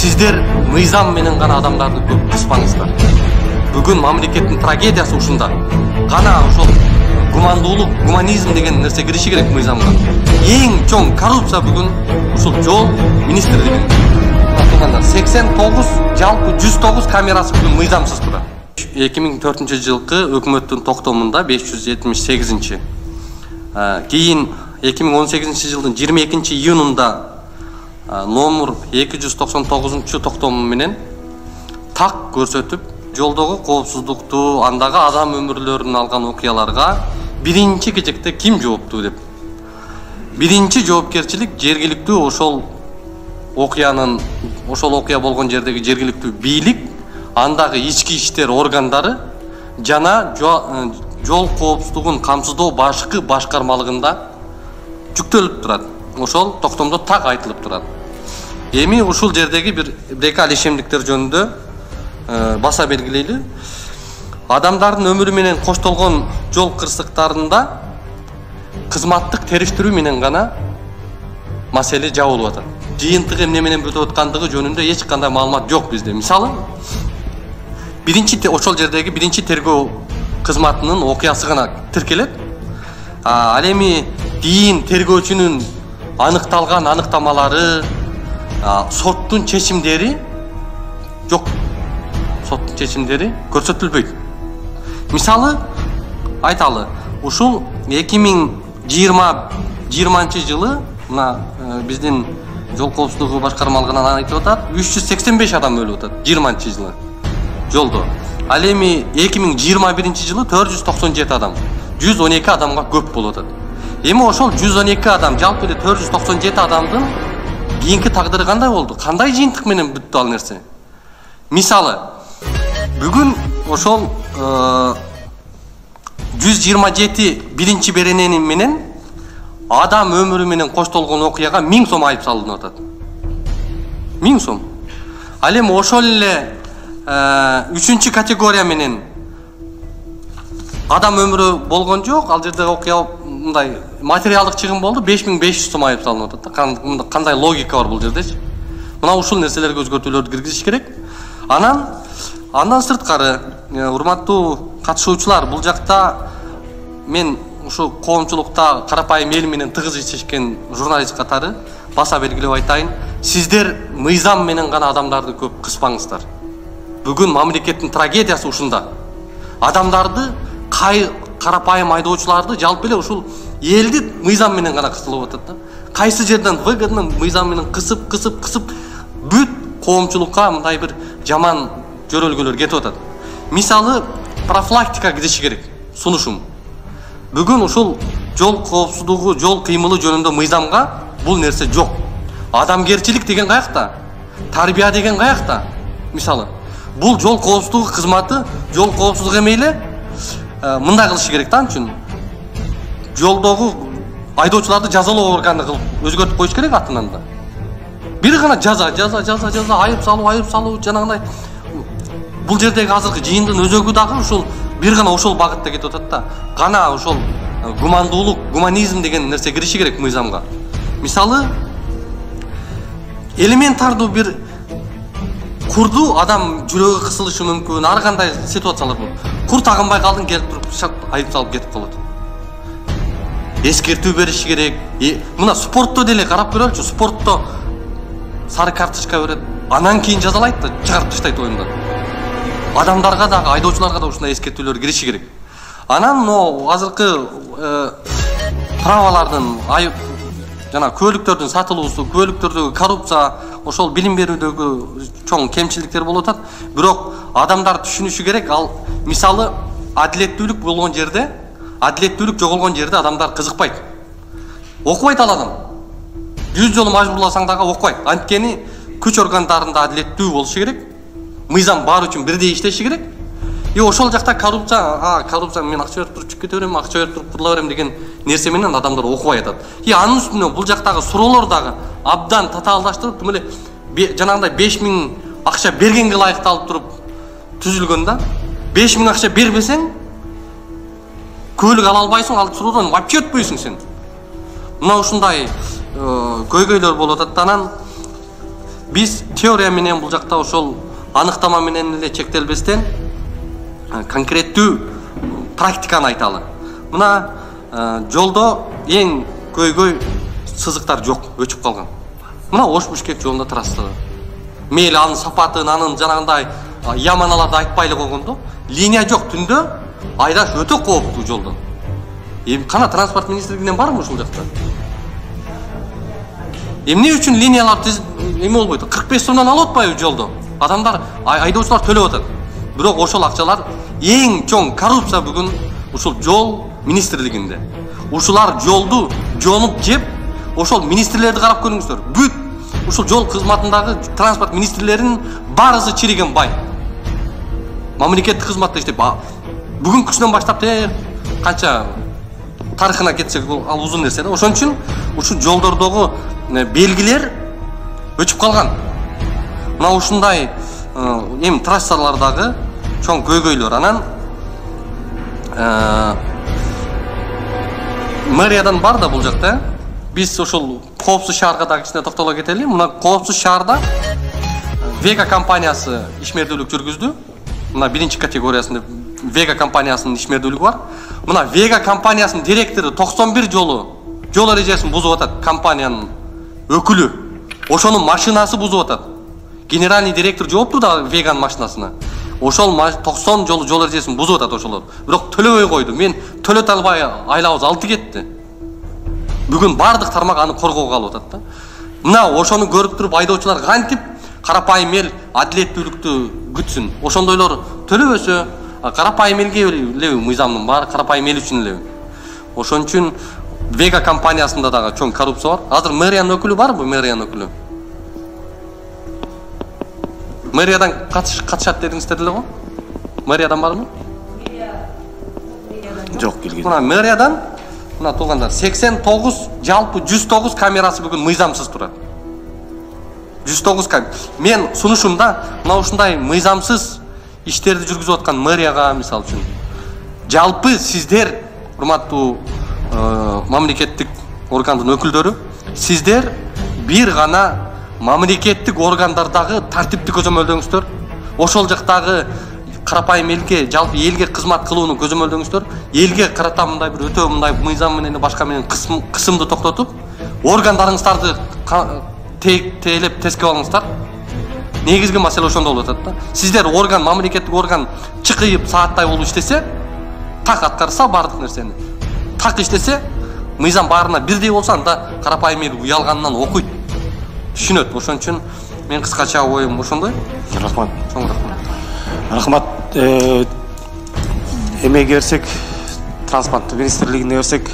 Сиздер мыйзам менен гана адамдарды көп кыспаңыздар. Бүгүн мамлекеттин трагедиясы ушунда. Гана ошол гумандуулук, гуманизм деген нерсе кириши керек мыйзамга. Эң чоң коррупция бүгүн ушул жол министрлигинин. 89 жалпы 109 камерасы бүгүн мыйзамсыз турат. 2004-жылкы өкмөттүн токтомунда 578-чи. Кийин 2018-жылдын 22-июнунда номер 299 токтому менен так көрсөтүп, жолдогу коопсуздукту, андагы адам өмүрлөрүн алган окуяларга биринчи кезекте ким жооптуу деп. Биринчи жоопкерчилик жергиликтүү ошол окуя болгон жердеги жергиликтүү бийлик, андагы ички иштер органдары жана жол коопсуздугун камсыздоо башкы башкармалыгында жүктөлүп турат. Ошол токтомдо так айтылып турат. Эми ушул жердеги бир алишемдиктер жөнүндө баса белгилейли. Адамдардын өмүрү менен коштолгон жол кырсыктарында кызматтык териштирүү менен гана маселе жабылып атат. Жыйынтыгы эмне менен бүтүп аткандыгы жөнүндө эч кандай маалымат жок бизде. Мисалы, ошол жердеги биринчи тергөө кызматынын окуясы гана тиркелет. Ал эми кийин тергөөчүнүн аныкталган аныктамалары, соттун чечимдери жок. Соттун чечимдери көрсөтүлбөйт. Мисалы айталы, ушул 2020-жылы мына биздин жол коопсуздугу башкармалыгынан айтып атат, 385 адам өлүп атат 20-жылы жолдо. Ал эми 2021-жылы 497 адам, 112 адамга көп болуп атат. Эми ошол 112 адам, жалпы эле 497 адамдын кийинки тагдыры кандай болду? Кандай жыйынтык менен бүттү ал нерсе? Мисалы, бүгүн ошол 127 биринчи беренени менен адам өмүрү менен коштолгон окуяга 1000 сом айып салынып атат. 1000 сом. Ал эми ошол эле 3-чү категория менен адам өмүрү болгон жок, ал жерде окуя мындай материалдык чыгым болду, 5500 сом айып салынып атат. Кандай логика бар бул жердечи? Мына ушул нерселерге өзгөртүүлөрдү киргизиш керек. Андан сырткары, урматтуу катышуучулар, бул жакта мен ушу коомчулукта карапайым эл менен тыгыз иштешкен журналист катары баса белгилеп айтайын, сиздер мыйзам менен гана адамдарды көп кыспаңыздар. Бүгүн мамлекеттин трагедиясы ушунда. Адамдарды, карапайым айдоочуларды, жалпы эле ушул элди мыйзам менен гана кысылып атат да. Кайсы жерден выгодно мыйзам менен кысып бүт коомчулукка мындай бир жаман жөрөлгөлөр кетип атат. Мисалы, профилактика кириши керек. Сунушум. Бүгүн ушул жол коопсуздугу, жол кыймылы жөнүндө мыйзамга бул нерсе жок. Адамгерчилик деген каякта? Тарбия деген каякта? Мисалы, бул жол коопсуздугу кызматы, жол коопсуздугу эмейле мындай кылышы керек да, үчүн. Жолдогу айдоочуларды жазалоо органы кылып өзгөртүп коюш керек атынан да. Бир гана жаза, айып салуу, жанагындай. Бул жердеги азыркы жыйындын өзөгү дагы ушул бир гана ошол багытта кетип атат да. Гана ошол гумандуулук, гуманизм деген нерсе кириши керек мыйзамга. Мисалы, элементардуу бир курду адам жүрөгү кысылышы мүмкүн, ар кандай ситуациялар болот. Кур тагынбай калдың, келип туруп айып салып кетип калат. Эскертүү бериш керек. Мына спортто деле карап көрөлчү, спортто сары карточка берет, анан кийин жазалайт да, чыгарып таштайт оюндан. Адамдарга дагы, айдоочуларга да ушундай эскертүүлөр кириши керек. Анан азыркы правалардын жана көлүктөрдүн сатылуусу, көлүктөрдөгү коррупция, ошол билим берүүдөгү чоң кемчиликтер болуп атат. Бирок адамдар түшүнүшү керек, ал мисалы адилеттүүлүк болгон жерде, адилеттүүлүк жоголгон жерде адамдар кызыкпайт. Окубайт ал адам. 100 жолу мажбурласаң дагы окубайт. Анткени күч органдарында адилеттүү болушу керек. Мыйзам баары үчүн бирдей иштеши керек. Ошол жакта коррупция, мен акча берип туруп чыгып кете берем, акча берип туруп курла берем деген нерсе менен адамдар окубай атат. Анын үстүнө бул жактагы суроолор дагы абдан татаалдаштырып, тим эле жанагындай 5000 акча бергенге ылайыкталып туруп түзүлгөн да. 5000 акча бербесең, көлүк ала албайсың, ал суроодон вообще өтпөйсүң сен. Мына ушундай көйгөйлөр болуп атат. Анан Биз теория менен бул жакта ошол аныктама менен эле чектелбестен конкреттүү практиканы айталы. Мына жолдо эң көйгөй сызыктар жок, өчүп калган. Мына Ош-Бишкек жолунда трассада. Мейли анын сапатын, анын жанагындай яманаларды айтпайлы койгондо, линия жок, түндө айдаш өтө кооптуу жолдон. Кана транспорт министрлигинен барбы ушул жакта? Эмне үчүн линиялар эме болбойт? 45 сомдон алып атпайбы жолдо? Адамдар, айдоочулар төлөп атат. Бирок ошол акчалар эң чоң коррупция бүгүн ушул жол министрлигинде. Ушулар жолду жонуп жеп, ошол министрлерди карап көрүңүздөр. Бүт ушул жол кызматындагы транспорт министрлеринин баарысы чириген бай. Мамлекеттик кызматта иштеп, бүгүнкүсүнөн баштап канча тарыхына кетсек ал узун нерсе да. Ошон үчүн ушул жолдордогу белгилер өчүп калган. Мына ушундай эми трассалардагы чоң көйгөйлөр. Анан мэриядан бар да бул жакта. Биз ошол коопсуз шаарга дагы кичине токтоло кетели. Мына коопсуз шаарда Вега компаниясы ишмердүүлүк жүргүздү. Мына биринчи категориясында Вега компаниясынын ишмердүүлүгү бар. Мына Вега компаниясынын директору 91 жолу жол эрежесин бузуп атат, компаниянын өкүлү. Ошонун машинасы бузуп атат. Генеральный директор жоопту да Веганын машинасына. Ошол 90 жолу жол эрежесин бузуп атат ошолор. Бирок төлөбөй койду. Мен төлөт албай айлабыз алты кетти. Бүгүн бардык тармак аны коргоого алып атат да. Мына ошону көрүп туруп айдоочулар кантип карапайым эл адилеттүүлүктү күтсүн. Ошондойлор төлөбөсө карапайым элге эле мыйзамдын баары карапайым эл үчүн эле. Ошон үчүн Вега компаниясында дагы чоң коррупция бар. Азыр мэриянын өкүлү барбы, мэриянын өкүлү? Мэриядан катышат дедиңиздер эле го? Мэриядан барбы? Жок, келген. Мына мэриядан мына туугандар 89 жалпы 109 камерасы бүгүн мыйзамсыз турат. 109 камера. Мен сунушумда мына ушундай мыйзамсыз иштерди жүргүзүп аткан мэрияга мисалы үчүн жалпы сиздер урматтуу мамлекеттик органдын өкүлдөрү, сиздер бир гана мамлекеттик органдардагы тартипти көзөмөлдөңүздөр. Ошол жактагы карапайым элге, жалпы элге кызмат кылууну көзөмөлдөңүздөр. Элге карата мындай бир өтө мындай мыйзам менен башка менен кысымды токтотуп, органдарыңыздарды тейлеп тескеп алыңыздар. Негизги маселе ошондо болуп атат да. Сиздер орган, мамлекеттик орган чыкыйып сааттай болуп иштесе, так аткарса бардык нерсени. Так иштесе, мыйзам баарына бирдей болсо, анда карапайым эл уялганынан окуйт, түшүнөт. Ошон үчүн мен кыскача оюм ошондой. Рахмат. Чоң рахмат. Рахмат. Эмеге берсек, транспорт министрлигине берсек,